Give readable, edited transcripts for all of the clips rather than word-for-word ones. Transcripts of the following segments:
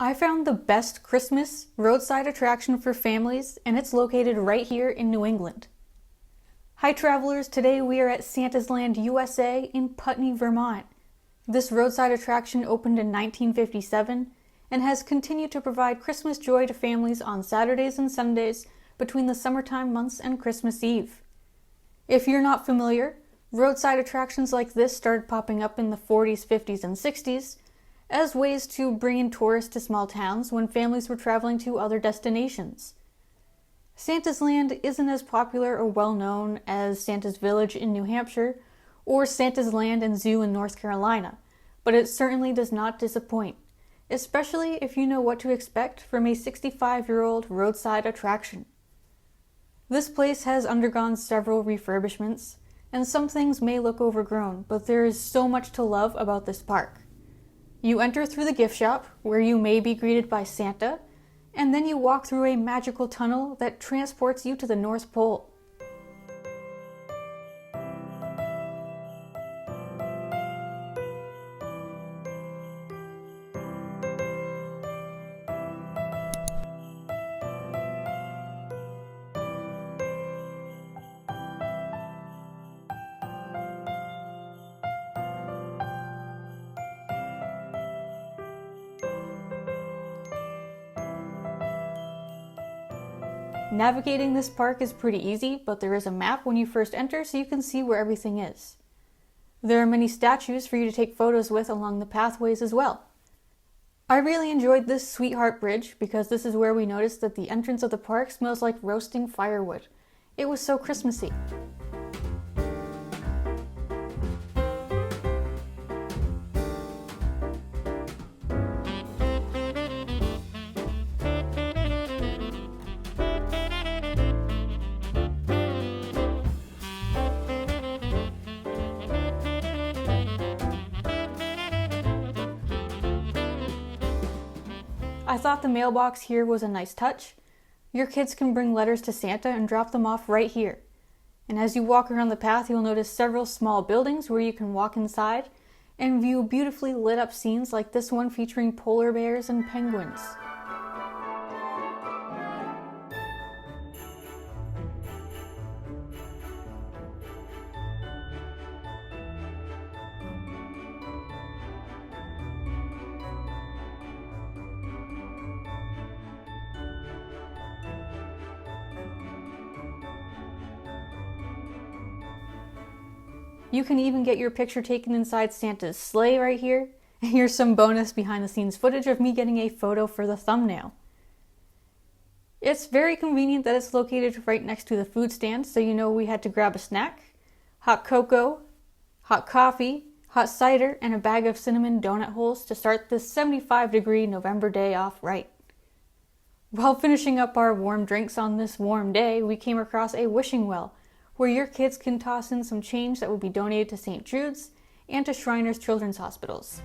I found the best Christmas roadside attraction for families, and it's located right here in New England. Hi travelers, today we are at Santa's Land USA in Putney, Vermont. This roadside attraction opened in 1957 and has continued to provide Christmas joy to families on Saturdays and Sundays between the summertime months and Christmas Eve. If you're not familiar, roadside attractions like this started popping up in the 40s, 50s, and 60s as ways to bring in tourists to small towns when families were traveling to other destinations. Santa's Land isn't as popular or well known as Santa's Village in New Hampshire or Santa's Land and Zoo in North Carolina, but it certainly does not disappoint, especially if you know what to expect from a 65-year-old roadside attraction. This place has undergone several refurbishments, and some things may look overgrown, but there is so much to love about this park. You enter through the gift shop, where you may be greeted by Santa, and then you walk through a magical tunnel that transports you to the North Pole. Navigating this park is pretty easy, but there is a map when you first enter so you can see where everything is. There are many statues for you to take photos with along the pathways as well. I really enjoyed this Sweetheart Bridge because this is where we noticed that the entrance of the park smells like roasting firewood. It was so Christmassy. I thought the mailbox here was a nice touch. Your kids can bring letters to Santa and drop them off right here. And as you walk around the path, you'll notice several small buildings where you can walk inside and view beautifully lit up scenes like this one featuring polar bears and penguins. You can even get your picture taken inside Santa's sleigh right here. And here's some bonus behind the scenes footage of me getting a photo for the thumbnail. It's very convenient that it's located right next to the food stand, so you know we had to grab a snack, hot cocoa, hot coffee, hot cider, and a bag of cinnamon donut holes to start this 75-degree November day off right. While finishing up our warm drinks on this warm day, we came across a wishing well, where your kids can toss in some change that will be donated to St. Jude's and to Shriners Children's Hospitals.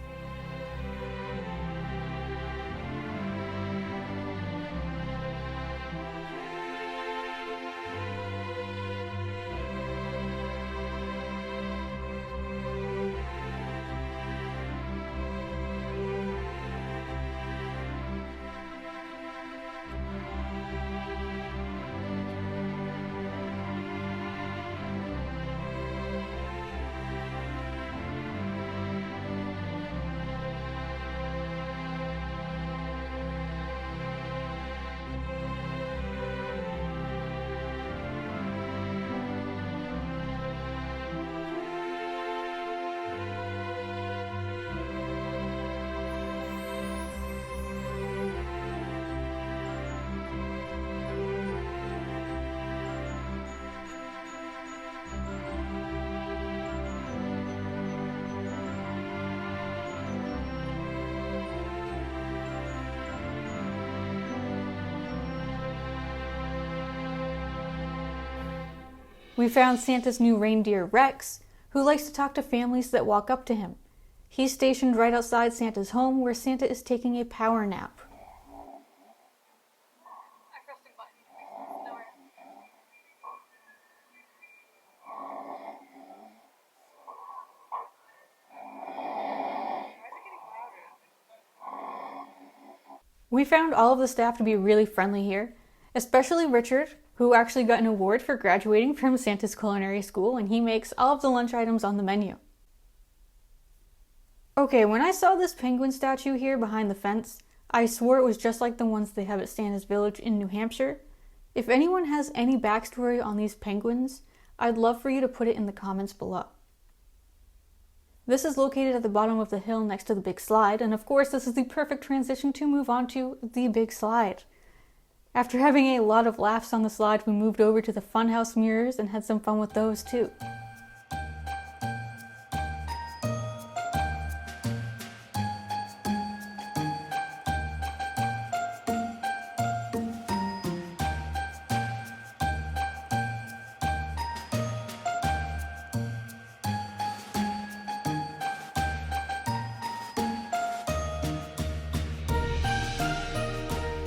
We found Santa's new reindeer, Rex, who likes to talk to families that walk up to him. He's stationed right outside Santa's home, where Santa is taking a power nap. We found all of the staff to be really friendly here, especially Richard, who actually got an award for graduating from Santa's Culinary School, and he makes all of the lunch items on the menu. Okay, when I saw this penguin statue here behind the fence, I swore it was just like the ones they have at Santa's Village in New Hampshire. If anyone has any backstory on these penguins, I'd love for you to put it in the comments below. This is located at the bottom of the hill next to the big slide, and of course this is the perfect transition to move on to the big slide. After having a lot of laughs on the slide, we moved over to the funhouse mirrors and had some fun with those too.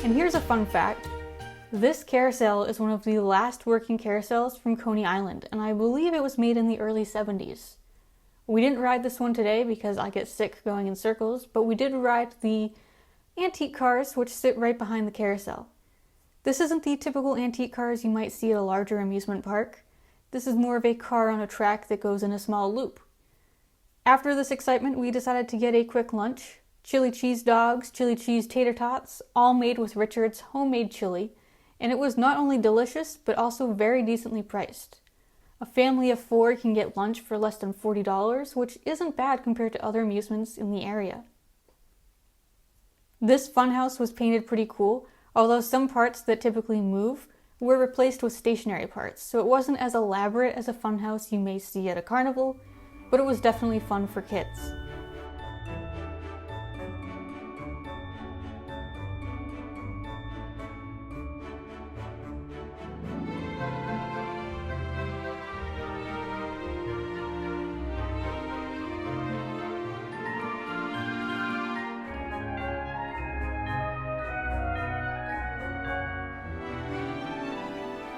And here's a fun fact. This carousel is one of the last working carousels from Coney Island, and I believe it was made in the early 70s. We didn't ride this one today because I get sick going in circles, but we did ride the antique cars, which sit right behind the carousel. This isn't the typical antique cars you might see at a larger amusement park. This is more of a car on a track that goes in a small loop. After this excitement, we decided to get a quick lunch. Chili cheese dogs, chili cheese tater tots, all made with Richard's homemade chili, and it was not only delicious, but also very decently priced. A family of 4 can get lunch for less than $40, which isn't bad compared to other amusements in the area. This funhouse was painted pretty cool, although some parts that typically move were replaced with stationary parts, so it wasn't as elaborate as a funhouse you may see at a carnival, but it was definitely fun for kids.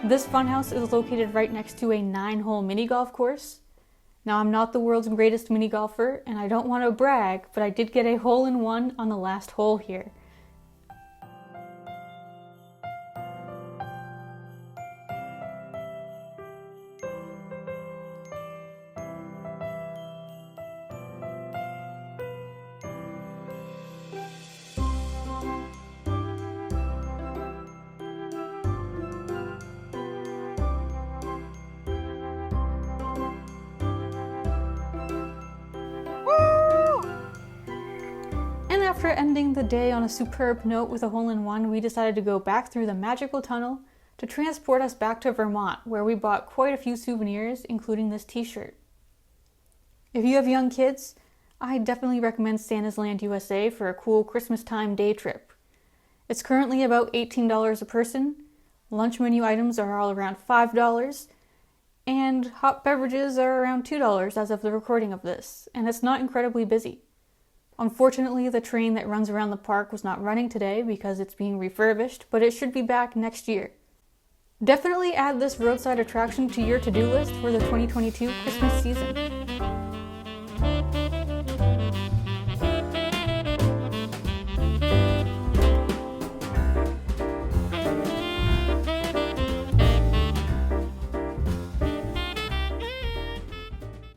This funhouse is located right next to a 9-hole mini golf course. Now, I'm not the world's greatest mini golfer, and I don't want to brag, but I did get a hole-in-one on the last hole here. After ending the day on a superb note with a hole-in-one, we decided to go back through the magical tunnel to transport us back to Vermont, where we bought quite a few souvenirs, including this t-shirt. If you have young kids, I definitely recommend Santa's Land USA for a cool Christmas time day trip. It's currently about $18 a person, lunch menu items are all around $5, and hot beverages are around $2 as of the recording of this, and it's not incredibly busy. Unfortunately, the train that runs around the park was not running today because it's being refurbished, but it should be back next year. Definitely add this roadside attraction to your to-do list for the 2022 Christmas season.